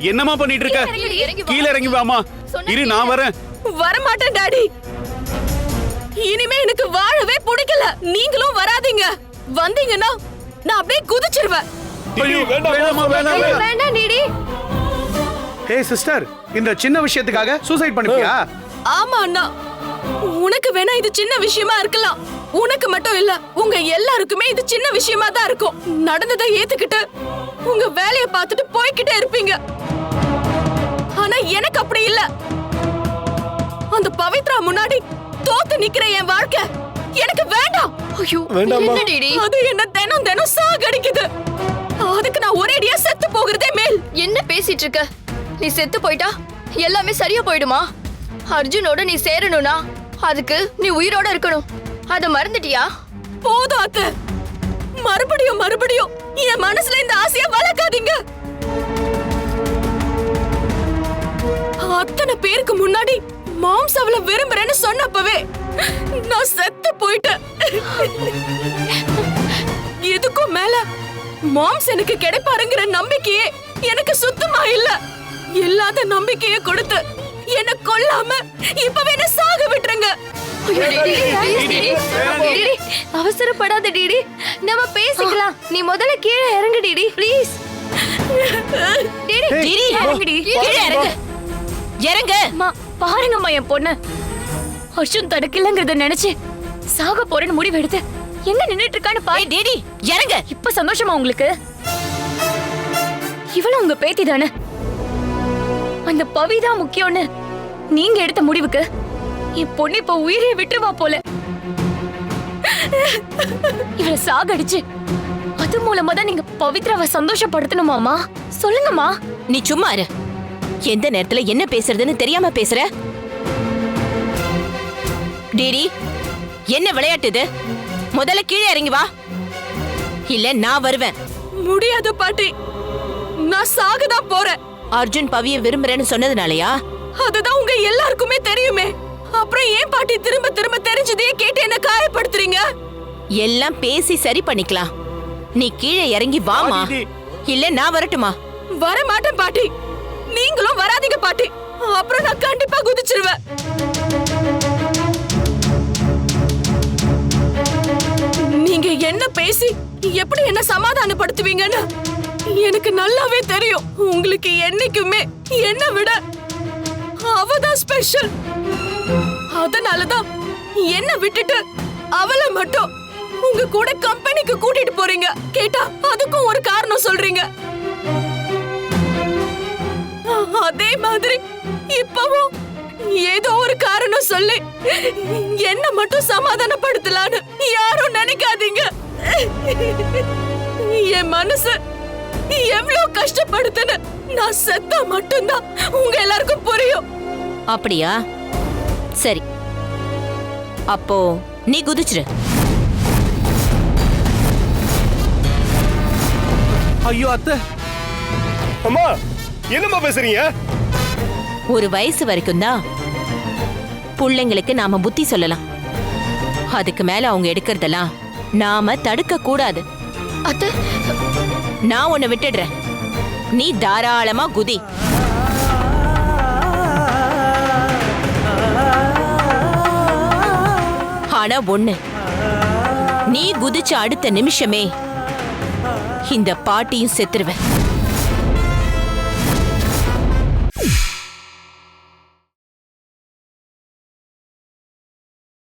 என்னமா பண்ணிட்டு இருக்க? கீழே இறங்கி வாமா. இரு நான் வரேன். வரமாட்டேன் டாடி. இனிமே எனக்கு வாழவே பிடிக்கல. நீங்களும் வராதீங்க. வந்தீங்கன்னா நான் அப்படியே குதிச்சிருவேன். வேண்டாம் டிடி. ஹே சிஸ்டர், இந்த சின்ன விஷயத்துக்காக சூசைட் பண்ணிப்பியா? ஆமா அண்ணா, உனக்கு வேணா இது சின்ன விஷயமா இருக்கலாம். உனக்கு மட்டும் இல்ல, உங்க எல்லாருக்குமே இது சின்ன விஷயமா தான் இருக்கும். நடந்ததை ஏத்துக்கிட்டு உங்க வேலையை பார்த்துட்டு போய்கிட்டே இருப்பீங்க. ஆனா எனக்கு அப்படி இல்ல. அந்த பவித்ரா முன்னாடி தோத்து நிக்கிற என் வாழ்க்கை எனக்கு வேண்டாம். ஐயோ வேண்டாமா? என்ன டிடி? அது என்ன தினம் தினம் சாகடிக்குது. அதுக்கு நான் ஒரேடியா செத்து போகிறதே மேல். என்ன பேசிட்டு இருக்க? நீ செத்து போயிட்டா எல்லாமே சரியா போயிடுமா? அர்ஜுனோட நீ சேரணும்னா அதுக்கு நீ உயிரோட இருக்கணும். அத மறந்துட்டியா? போதும் அத்தை. மறுபடியும் மறுபடியும் என் மனசுல இந்த ஆசைய வளர்க்காதீங்க. அத்தனை பேருக்கு முன்னாடி மாம்ஸ் அவளை விரும்புறேன்னு சொன்னப்பவே நான் செத்து போயிட்டேன். இதுக்கும் மேல மாம்ஸ் எனக்கு கிடைப்பாருங்கிற நம்பிக்கையே எனக்கு சுத்தமா இல்ல. இல்லாத நம்பிக்கையை கொடுத்து என்ன கொல்லாம இப்பவே என்ன சாக விட்டுருங்க. அவசரப்படாத டிடி, நம்ம பேசிக்கலாம். நீ முதல்ல கீழே இறங்கு டிடி, ப்ளீஸ். டிடி இறங்குடி, கீழே இறங்கு. இறங்கு. அம்மா பாருங்கம்மா, என் பொண்ணு அர்ஜுன் தடுக்கலங்கறத நினைச்சு சாக போறேன்னு முடிவு எடுத்து எங்க நின்னுட்டு இருக்கான்னு பாரு. டிடி இறங்கு. இப்ப சந்தோஷமா உங்களுக்கு? இவளும் உங்க பேத்தி தானே. அந்த பவிதா முக்கியம்னு நீங்க எடுத்த முடிவுக்கு என் பொண்ணு இப்ப உயிரை விட்டுருவா போல. இவளை சாகடிச்சு அது மூலமா தான் நீங்க பவித்ராவை சந்தோஷப்படுத்தணுமாமா? சொல்லுங்கம்மா. நீ சும்மா இரு. எந்த நேரத்துல என்ன பேசுறதுன்னு தெரியாம பேசுற. டிடி, என்ன விளையாட்டு இது? முதல்ல கீழே இறங்கி வா, இல்ல நான் வருவேன். முடியாது பாட்டி, நான் சாகதான் போறேன். அர்ஜுன் பவிய விரும்புறேன்னு சொன்னதுனாலயா? அதுதான் உங்க எல்லாருக்குமே தெரியுமே. அப்புறம் ஏன் பாட்டி திரும்ப திரும்ப தெரிஞ்சதையே கேட்டு என்ன காயப்படுத்துறீங்க? எல்லாம் பேசி சரி பண்ணிக்கலாம். நீ கீழே இறங்கி வாமா, இல்ல நான் வரட்டுமா? வர மாட்டேன் பாட்டி. நீங்களும் வராதீங்க பாட்டி. அப்புறம் நான் கண்டிப்பா குதிச்சிருவேன். நீங்க என்ன பேசி எப்படி என்ன சமாதானப்படுத்துவீங்கன்னு எனக்கு நல்லாவே தெரியும். உங்களுக்கு என்னைக்குமே என்ன விட அவதான் ஸ்பெஷல். அதனாலதான் என்ன விட்டுட்டு அவளை மட்டும் உங்க கூட கம்பெனிக்கு கூட்டிட்டு போறீங்க. கேட்டா அதுக்கும் ஒரு காரணம் சொல்றீங்க. அதே மாதிரி இப்பவும் ஏதோ ஒரு காரணம் சொல்லி என்ன மட்டும் சமாதானப்படுத்தலான்னு யாரும் நினைக்காதீங்க. என் மனசு எவ்வளவு கஷ்டப்படுதுன்னு நான் செத்தா மட்டும்தான் உங்க எல்லாருக்கும் புரியும். அப்படியா? சரி, அப்போ நீ குதிச்சிரு. ஐயோ அத்தை. அம்மா என்னம்மா பேசுறீங்க? ஒரு வயசு வரைக்கும் தான் பிள்ளைங்களுக்கு நாம புத்தி சொல்லலாம். அதுக்கு மேல அவங்க எடுக்கிறதெல்லாம் நாம தடுக்க கூடாது. அத்தை, நான் உன்னை விட்டுடுறேன். நீ தாராளமா குதி. ஆனா ஒண்ணு, நீ குதிச்ச அடுத்த நிமிஷமே இந்த பாட்டியும் செத்துருவேன்.